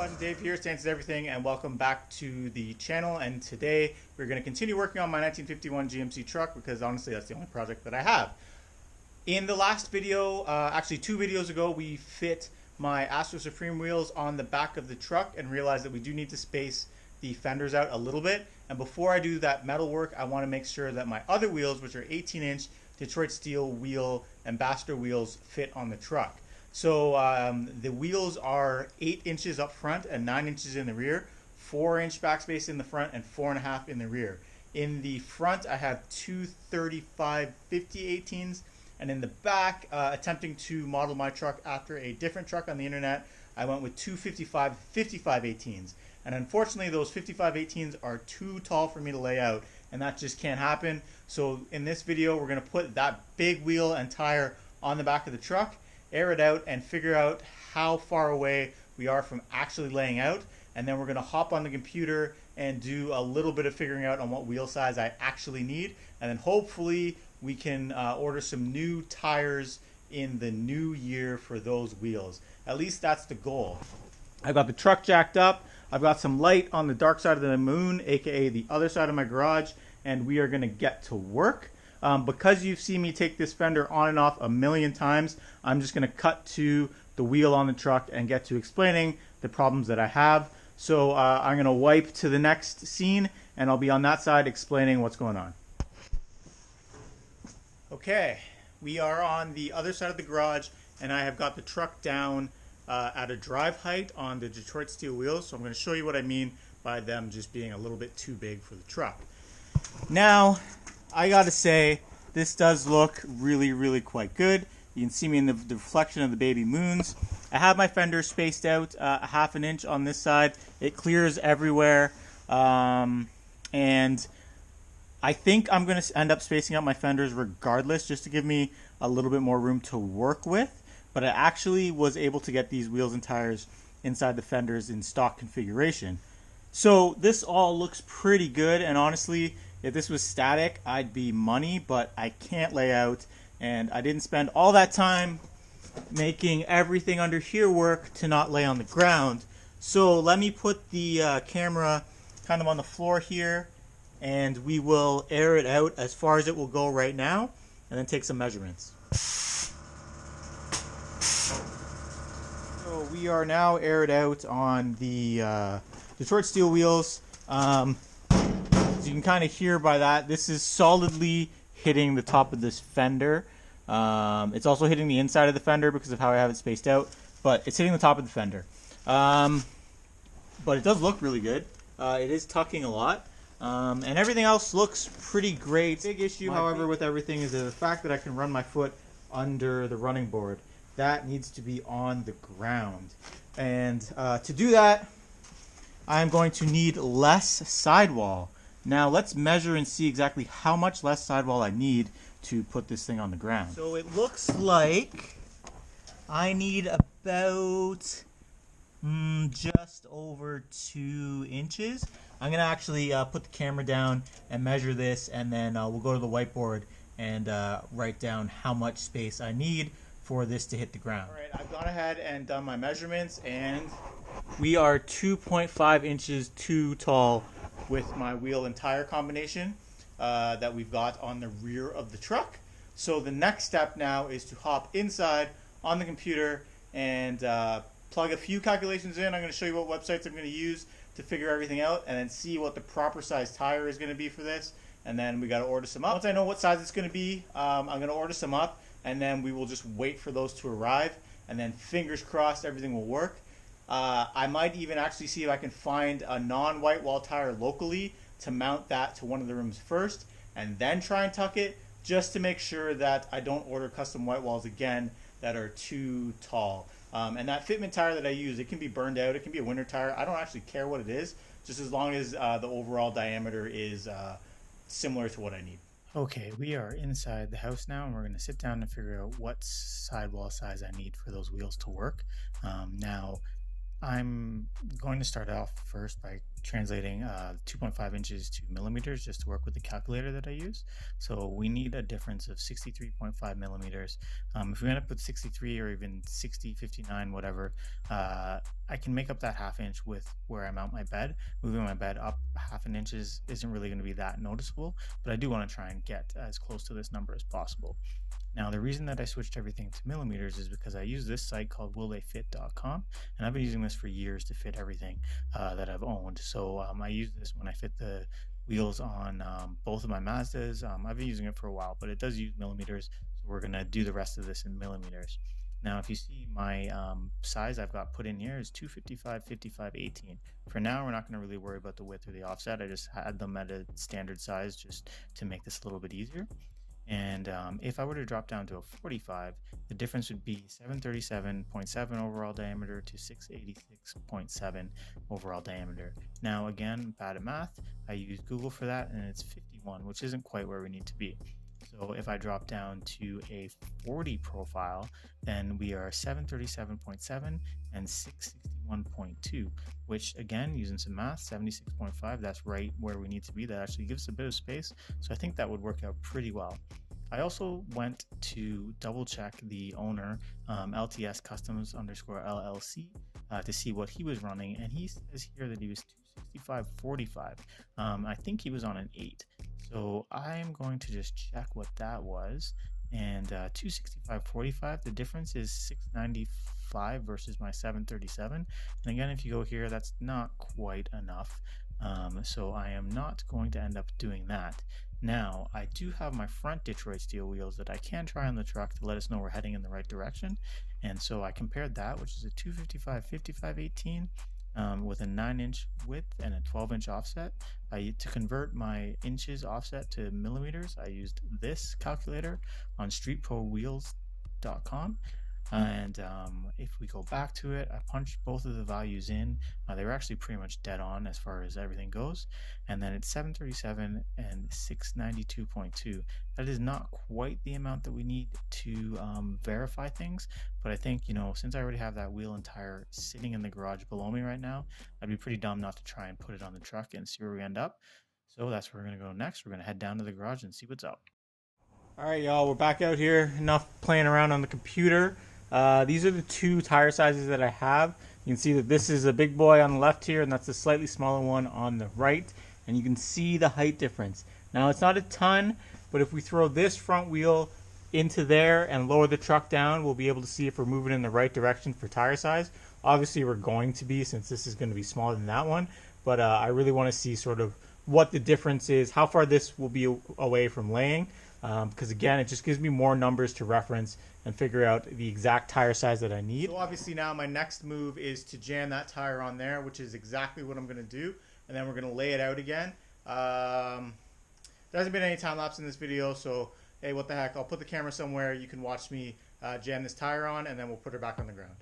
Squadda Dave here, Stances Everything, and welcome back to the channel. And today we're going to continue working on my 1951 GMC truck because honestly that's the only project that I have. In the last video, actually 2 videos ago, we fit my Astro Supreme wheels on the back of the truck and realized that we do need to space the fenders out a little bit. And before I do that metal work, I want to make sure that my other wheels, which are 18-inch Detroit steel wheel ambassador wheels, fit on the truck. So the wheels are 8 inches up front and 9 inches in the rear, 4-inch backspace in the front and 4.5 in the rear. In the front, I have two 35/50 18s, and in the back, attempting to model my truck after a different truck on the internet, I went with two 55/55 18s. And unfortunately, those 55 18s are too tall for me to lay out, and that just can't happen. So in this video, we're going to put that big wheel and tire on the back of the truck, air it out, and figure out how far away we are from actually laying out. And then we're going to hop on the computer and do a little bit of figuring out on what wheel size I actually need. And then hopefully we can order some new tires in the new year for those wheels. At least that's the goal. I've got the truck jacked up. I've got some light on the dark side of the moon, aka the other side of my garage, and we are going to get to work. Because you've seen me take this fender on and off a million times, I'm just going to cut to the wheel on the truck and get to explaining the problems that I have. So I'm going to wipe to the next scene, and I'll be on that side explaining what's going on. Okay, we are on the other side of the garage, and I have got the truck down at a drive height on the Detroit steel wheels. So I'm going to show you what I mean by them just being a little bit too big for the truck. Now, I gotta say, this does look really quite good. You can see me in the reflection of the baby moons. I have my fenders spaced out a ½ inch on this side. It clears everywhere. And I think I'm going to end up spacing out my fenders regardless, just to give me a little bit more room to work with. But I actually was able to get these wheels and tires inside the fenders in stock configuration. So this all looks pretty good, and honestly, if this was static, I'd be money, but I can't lay out, and I didn't spend all that time making everything under here work to not lay on the ground. So let me put the camera kind of on the floor here, and we will air it out as far as it will go right now, and then take some measurements. So we are now aired out on the Detroit steel wheels. You can kind of hear by that, this is solidly hitting the top of this fender. It's also hitting the inside of the fender because of how I have it spaced out, but it's hitting the top of the fender. But it does look really good. It is tucking a lot, and everything else looks pretty great. Big issue, however, with everything is the fact that I can run my foot under the running board. That needs to be on the ground. And to do that, I'm going to need less sidewall. Now let's measure and see exactly how much less sidewall I need to put this thing on the ground. So it looks like I need about just over 2 inches. I'm going to actually put the camera down and measure this, and then we'll go to the whiteboard and write down how much space I need for this to hit the ground. All right, I've gone ahead and done my measurements, and we are 2.5 inches too tall with my wheel and tire combination that we've got on the rear of the truck. So the next step now is to hop inside on the computer and plug a few calculations in. I'm going to show you what websites I'm going to use to figure everything out, and then see what the proper size tire is going to be for this. And then we got to order some up. Once I know what size it's going to be, I'm going to order some up, and then we will just wait for those to arrive, and then fingers crossed everything will work. I might even actually see if I can find a non-Whitewall tire locally to mount that to one of the rooms first, and then try and tuck it, just to make sure that I don't order custom Whitewalls again that are too tall. And that fitment tire that I use, it can be burned out, it can be a winter tire. I don't actually care what it is, just as long as the overall diameter is similar to what I need. Okay, we are inside the house now, and we're going to sit down and figure out what sidewall size I need for those wheels to work. Now, I'm going to start off first by translating 2.5 inches to millimeters just to work with the calculator that I use. So we need a difference of 63.5 millimeters. If we end up with 63 or even 60, 59, whatever, I can make up that ½ inch with where I mount my bed. Moving my bed up ½ an inch isn't really going to be that noticeable, but I do want to try and get as close to this number as possible. Now, the reason that I switched everything to millimeters is because I use this site called willtheyfit.com, and I've been using this for years to fit everything that I've owned. So I use this when I fit the wheels on both of my Mazdas. I've been using it for a while, but it does use millimeters, so we're going to do the rest of this in millimeters. Now, if you see my size I've got put in here is 255, 55, 18. For now, we're not going to really worry about the width or the offset. I just had them at a standard size just to make this a little bit easier. And if I were to drop down to a 45, the difference would be 737.7 overall diameter to 686.7 overall diameter. Now, again, bad at math. I use Google for that, and it's 51, which isn't quite where we need to be. So if I drop down to a 40 profile, then we are 737.7 and 661.2, which again, using some math, 76.5, that's right where we need to be. That actually gives us a bit of space. So I think that would work out pretty well. I also went to double check the owner, LTS Customs _ LLC, to see what he was running. And he says here that he was 265.45. I think he was on an 8. So I'm going to just check what that was. And 265.45, the difference is 695 versus my 737. And again, if you go here, that's not quite enough. So I am not going to end up doing that. Now, I do have my front Detroit steel wheels that I can try on the truck to let us know we're heading in the right direction. And so I compared that, which is a 255/55/18. With a 9-inch width and a 12-inch offset. To convert my inches offset to millimeters, I used this calculator on streetprowheels.com. And if we go back to it, I punched both of the values in. They were actually pretty much dead on as far as everything goes. And then it's 737 and 692.2. That is not quite the amount that we need to verify things. But I think, since I already have that wheel and tire sitting in the garage below me right now, I'd be pretty dumb not to try and put it on the truck and see where we end up. So that's where we're going to go next. We're going to head down to the garage and see what's up. All right, y'all, we're back out here. Enough playing around on the computer. These are the two tire sizes that I have. You can see that this is a big boy on the left here, and that's the slightly smaller one on the right. And you can see the height difference. Now, it's not a ton, but if we throw this front wheel into there and lower the truck down, we'll be able to see if we're moving in the right direction for tire size. Obviously, we're going to be, since this is going to be smaller than that one. But I really want to see sort of what the difference is, how far this will be away from laying. Because again, it just gives me more numbers to reference and figure out the exact tire size that I need. So obviously now my next move is to jam that tire on there, which is exactly what I'm going to do. And then we're going to lay it out again. There hasn't been any time lapse in this video, so hey, what the heck. I'll put the camera somewhere. You can watch me jam this tire on, and then we'll put her back on the ground.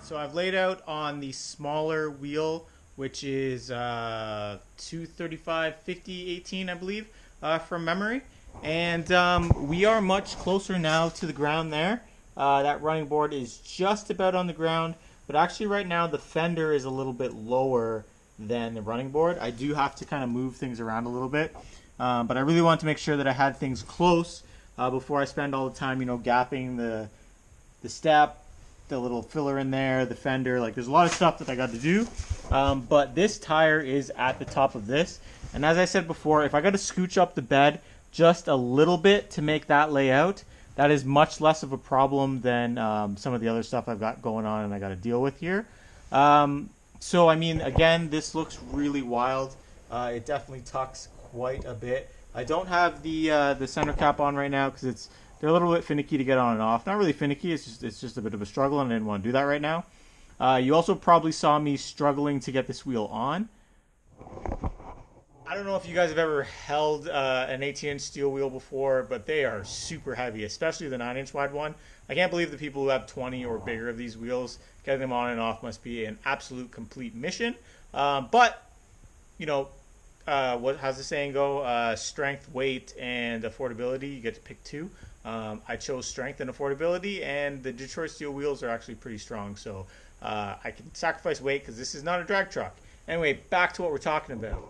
So I've laid out on the smaller wheel, which is 235/50/18, I believe, from memory. And we are much closer now to the ground there. That running board is just about on the ground, but actually right now the fender is a little bit lower than the running board. I do have to kind of move things around a little bit, but I really wanted to make sure that I had things close before I spend all the time, gapping the step, the little filler in there, the fender. Like, there's a lot of stuff that I got to do. But this tire is at the top of this. And as I said before, if I got to scooch up the bed just a little bit to make that lay out, that is much less of a problem than some of the other stuff I've got going on and I got to deal with here. So, I mean, again, this looks really wild. It definitely tucks quite a bit. I don't have the center cap on right now because they're a little bit finicky to get on and off. Not really finicky, it's just a bit of a struggle, and I didn't want to do that right now. You also probably saw me struggling to get this wheel on. I don't know if you guys have ever held an 18-inch steel wheel before, but they are super heavy, especially the 9-inch wide one. I can't believe the people who have 20 or bigger of these wheels, getting them on and off must be an absolute complete mission. But, you know, how's the saying go? Strength, weight, and affordability. You get to pick two. I chose strength and affordability, and the Detroit steel wheels are actually pretty strong. So I can sacrifice weight because this is not a drag truck. Anyway, back to what we're talking about.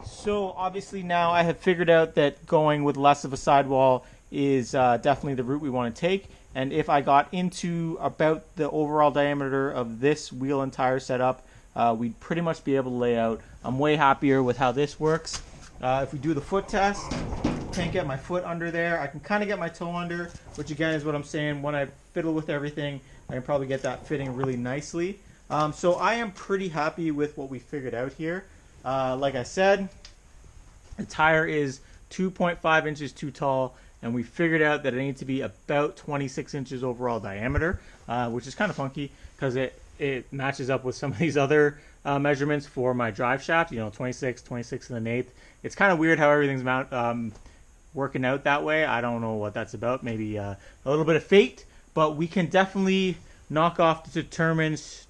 So obviously now I have figured out that going with less of a sidewall is definitely the route we want to take. And if I got into about the overall diameter of this wheel and tire setup, we'd pretty much be able to lay out. I'm way happier with how this works. If we do the foot test, can't get my foot under there. I can kind of get my toe under, which again is what I'm saying. When I fiddle with everything, I can probably get that fitting really nicely. So I am pretty happy with what we figured out here. Like I said, the tire is 2.5 inches too tall, and we figured out that it needs to be about 26 inches overall diameter, which is kind of funky because it matches up with some of these other measurements for my drive shaft, you know, 26 and an eighth. It's kind of weird how everything's working out that way. I don't know what that's about. Maybe a little bit of fate, but we can definitely knock off the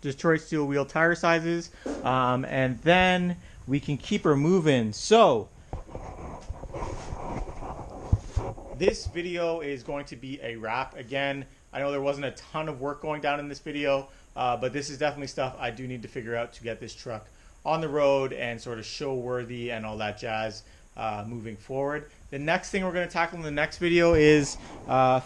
Detroit steel wheel tire sizes, and then we can keep her moving. So this video is going to be a wrap. Again, I know there wasn't a ton of work going down in this video, but this is definitely stuff I do need to figure out to get this truck on the road and sort of show worthy and all that jazz moving forward. The next thing we're going to tackle in the next video is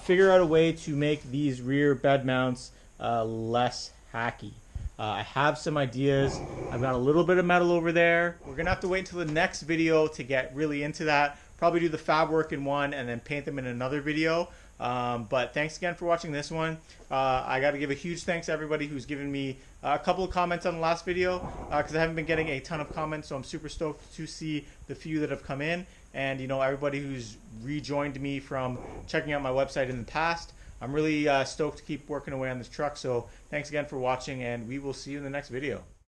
figure out a way to make these rear bed mounts less hacky. I have some ideas. I've got a little bit of metal over there. We're going to have to wait until the next video to get really into that. Probably do the fab work in one and then paint them in another video. But thanks again for watching this one. I got to give a huge thanks to everybody who's given me a couple of comments on the last video because I haven't been getting a ton of comments, so I'm super stoked to see the few that have come in. And, you know, everybody who's rejoined me from checking out my website in the past. I'm really stoked to keep working away on this truck. So thanks again for watching, and we will see you in the next video.